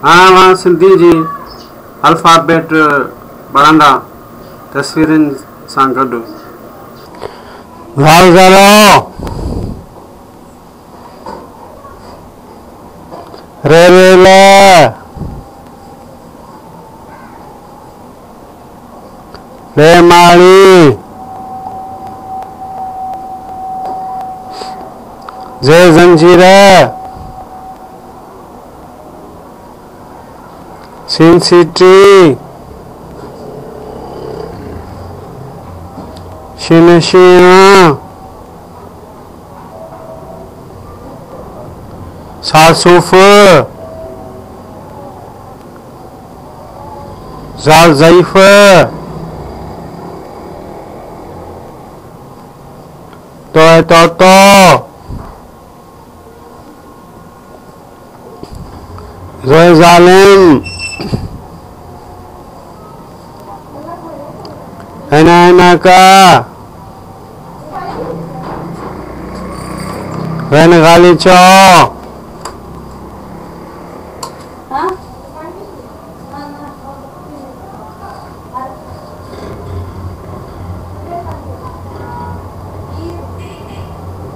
हाँ वहाँ सिंधी जी अल्फ़ाबेट पढ़ंदा तस्वीरनि सां गॾु। ज़ालज़लो रेवेल रेमाली जे जंजीर सिन सिटी शिनशिया सासूफ जाल ज़ईफ तो ज़ोए ज़ालिम एना का वैन गाली चौ